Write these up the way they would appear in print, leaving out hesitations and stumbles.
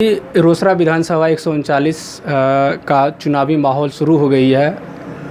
रोसड़ा विधानसभा 139 का चुनावी माहौल शुरू हो गई है।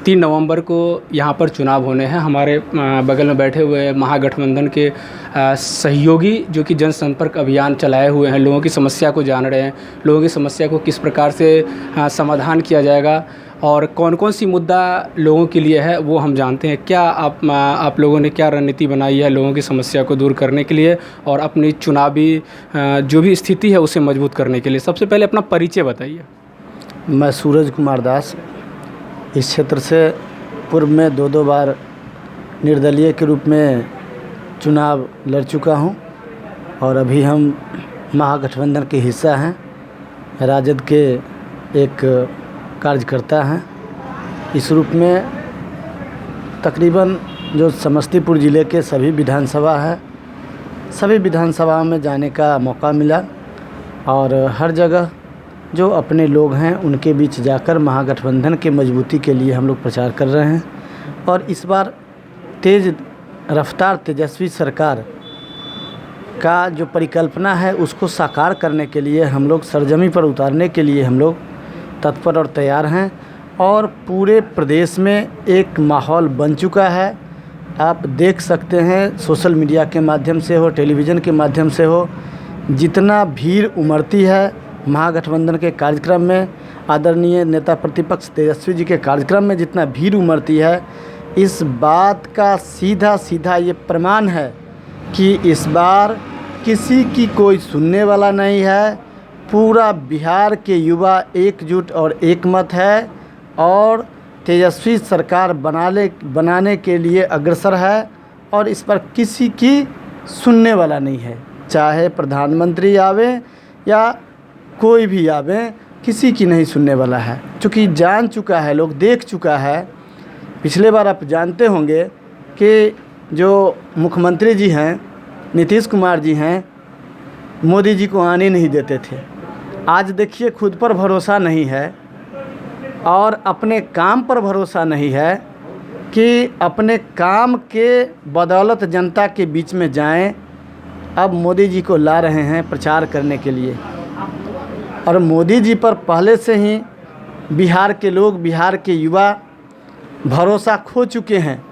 3 नवंबर को यहाँ पर चुनाव होने हैं। हमारे बगल में बैठे हुए महागठबंधन के सहयोगी जो कि जनसंपर्क अभियान चलाए हुए हैं, लोगों की समस्या को जान रहे हैं, लोगों की समस्या को किस प्रकार से समाधान किया जाएगा और कौन कौन सी मुद्दा लोगों के लिए है वो हम जानते हैं। क्या आप लोगों ने क्या रणनीति बनाई है लोगों की समस्या को दूर करने के लिए और अपनी चुनावी जो भी स्थिति है उसे मजबूत करने के लिए? सबसे पहले अपना परिचय बताइए। मैं सूरज कुमार दास इस क्षेत्र से पूर्व में दो बार निर्दलीय के रूप में चुनाव लड़ चुका हूं और अभी हम महागठबंधन के हिस्सा हैं, राजद के एक कार्यकर्ता हैं। इस रूप में तकरीबन जो समस्तीपुर ज़िले के सभी विधानसभा है, सभी विधानसभा में जाने का मौका मिला और हर जगह जो अपने लोग हैं उनके बीच जाकर महागठबंधन के मजबूती के लिए हम लोग प्रचार कर रहे हैं। और इस बार तेज़ रफ्तार तेजस्वी सरकार का जो परिकल्पना है उसको साकार करने के लिए हम लोग सरजमी पर उतारने के लिए हम लोग तत्पर और तैयार हैं और पूरे प्रदेश में एक माहौल बन चुका है। आप देख सकते हैं सोशल मीडिया के माध्यम से हो, टेलीविज़न के माध्यम से हो, जितना भीड़ उमड़ती है महागठबंधन के कार्यक्रम में, आदरणीय नेता प्रतिपक्ष तेजस्वी जी के कार्यक्रम में जितना भीड़ उमड़ती है, इस बात का सीधा ये प्रमाण है कि इस बार किसी की कोई सुनने वाला नहीं है। पूरा बिहार के युवा एकजुट और एकमत है और तेजस्वी सरकार बनाने के लिए अग्रसर है और इस पर किसी की सुनने वाला नहीं है। चाहे प्रधानमंत्री आवे या कोई भी आवे, किसी की नहीं सुनने वाला है, क्योंकि जान चुका है, लोग देख चुका है। पिछले बार आप जानते होंगे कि जो मुख्यमंत्री जी हैं, नीतीश कुमार जी हैं, मोदी जी को आने नहीं देते थे। आज देखिए खुद पर भरोसा नहीं है और अपने काम पर भरोसा नहीं है कि अपने काम के बदौलत जनता के बीच में जाएं। अब मोदी जी को ला रहे हैं प्रचार करने के लिए और मोदी जी पर पहले से ही बिहार के लोग, बिहार के युवा भरोसा खो चुके हैं।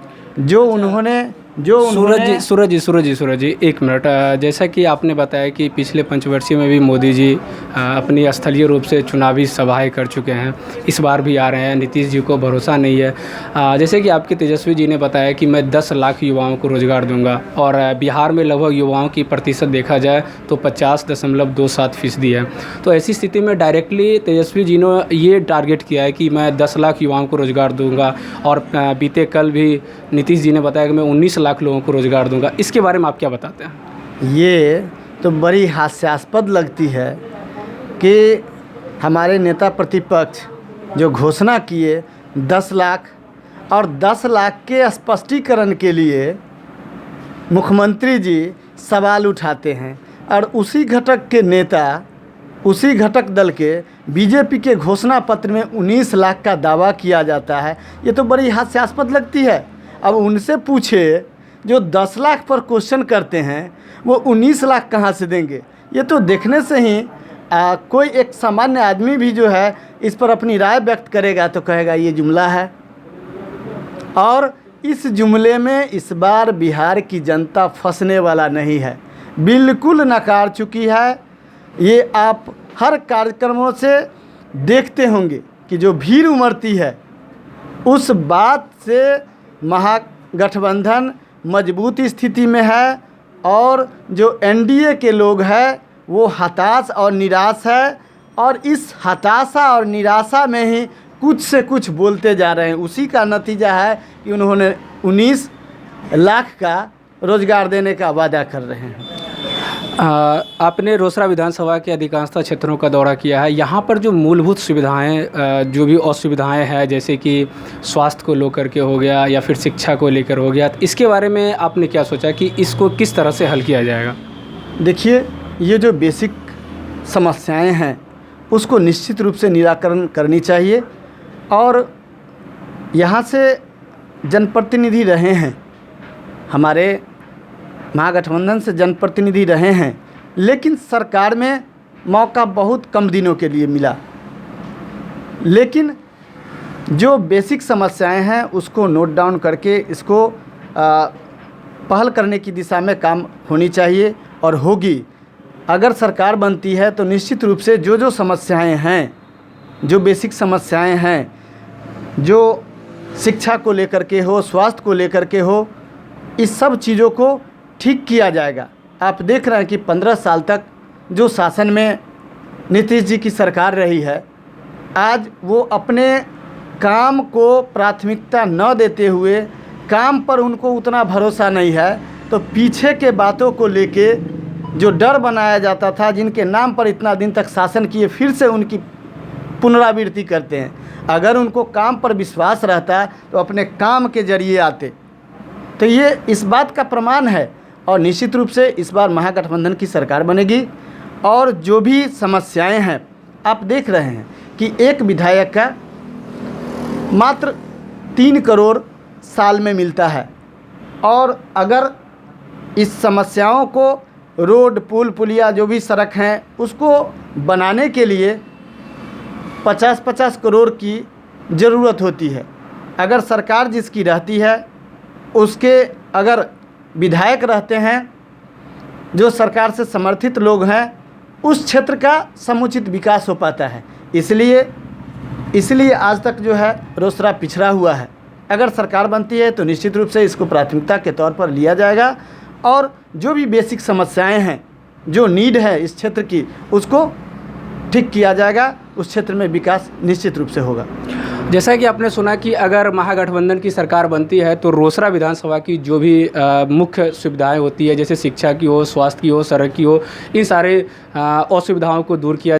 सूरज जी एक मिनट। जैसा कि आपने बताया कि पिछले पंचवर्षीय में भी मोदी जी अपनी स्थलीय रूप से चुनावी सभाएं कर चुके हैं, इस बार भी आ रहे हैं, नीतीश जी को भरोसा नहीं है। जैसे कि आपके तेजस्वी जी ने बताया कि मैं 10 लाख युवाओं को रोज़गार दूंगा और बिहार में लगभग युवाओं की प्रतिशत देखा जाए तो 50.27% है। तो ऐसी स्थिति में डायरेक्टली तेजस्वी जी ने ये टारगेट किया है कि मैं 10 लाख युवाओं को रोज़गार दूँगा और बीते कल भी नीतीश जी ने बताया कि मैं 19 लाख लोगों को रोज़गार दूंगा। इसके बारे में आप क्या बताते हैं? ये तो बड़ी हास्यास्पद लगती है कि हमारे नेता प्रतिपक्ष जो घोषणा किए 10 लाख और 10 लाख के स्पष्टीकरण के लिए मुख्यमंत्री जी सवाल उठाते हैं और उसी घटक के नेता, उसी घटक दल के बीजेपी के घोषणा पत्र में 19 लाख का दावा किया जाता है। ये तो बड़ी हास्यास्पद लगती है। अब उनसे पूछे जो 10 लाख पर क्वेश्चन करते हैं वो 19 लाख कहाँ से देंगे? ये तो देखने से ही कोई एक सामान्य आदमी भी जो है इस पर अपनी राय व्यक्त करेगा तो कहेगा ये जुमला है। और इस जुमले में इस बार बिहार की जनता फंसने वाला नहीं है, बिल्कुल नकार चुकी है। ये आप हर कार्यक्रमों से देखते होंगे कि जो भीड़ उमड़ती है उस बात से महागठबंधन मजबूत स्थिति में है और जो एनडीए के लोग हैं वो हताश और निराश है और इस हताशा और निराशा में ही कुछ से कुछ बोलते जा रहे हैं। उसी का नतीजा है कि उन्होंने 19 लाख का रोज़गार देने का वादा कर रहे हैं। आपने रोसड़ा विधानसभा के अधिकांशतः क्षेत्रों का दौरा किया है। यहाँ पर जो मूलभूत सुविधाएं, जो भी असुविधाएं हैं, जैसे कि स्वास्थ्य को लेकर के हो गया या फिर शिक्षा को लेकर हो गया, तो इसके बारे में आपने क्या सोचा कि इसको किस तरह से हल किया जाएगा? देखिए, ये जो बेसिक समस्याएं हैं उसको निश्चित रूप से निराकरण करनी चाहिए और यहाँ से जनप्रतिनिधि रहे हैं, हमारे महागठबंधन से जनप्रतिनिधि रहे हैं, लेकिन सरकार में मौका बहुत कम दिनों के लिए मिला, लेकिन जो बेसिक समस्याएं हैं उसको नोट डाउन करके इसको पहल करने की दिशा में काम होनी चाहिए और होगी। अगर सरकार बनती है तो निश्चित रूप से जो समस्याएं हैं, जो बेसिक समस्याएं हैं, जो शिक्षा को लेकर के हो, स्वास्थ्य को लेकर के हो, इस सब चीज़ों को ठीक किया जाएगा। आप देख रहे हैं कि 15 साल तक जो शासन में नीतीश जी की सरकार रही है, आज वो अपने काम को प्राथमिकता न देते हुए, काम पर उनको उतना भरोसा नहीं है, तो पीछे के बातों को लेके जो डर बनाया जाता था, जिनके नाम पर इतना दिन तक शासन किए, फिर से उनकी पुनरावृत्ति करते हैं। अगर उनको काम पर विश्वास रहता तो अपने काम के जरिए आते। तो ये इस बात का प्रमाण है और निश्चित रूप से इस बार महागठबंधन की सरकार बनेगी। और जो भी समस्याएं हैं, आप देख रहे हैं कि एक विधायक का मात्र 3 करोड़ साल में मिलता है, और अगर इस समस्याओं को, रोड, पुल, पुलिया, जो भी सड़क हैं, उसको बनाने के लिए 50-50 करोड़ की ज़रूरत होती है। अगर सरकार जिसकी रहती है, उसके अगर विधायक रहते हैं जो सरकार से समर्थित लोग हैं, उस क्षेत्र का समुचित विकास हो पाता है। इसलिए आज तक जो है रोसड़ा पिछड़ा हुआ है। अगर सरकार बनती है तो निश्चित रूप से इसको प्राथमिकता के तौर पर लिया जाएगा, और जो भी बेसिक समस्याएं हैं, जो नीड है इस क्षेत्र की, उसको ठीक किया जाएगा। उस क्षेत्र में विकास निश्चित रूप से होगा। जैसा कि आपने सुना कि अगर महागठबंधन की सरकार बनती है तो रोसड़ा विधानसभा की जो भी मुख्य सुविधाएं होती है, जैसे शिक्षा की हो, स्वास्थ्य की हो, सड़क की हो, इन सारे असुविधाओं को दूर किया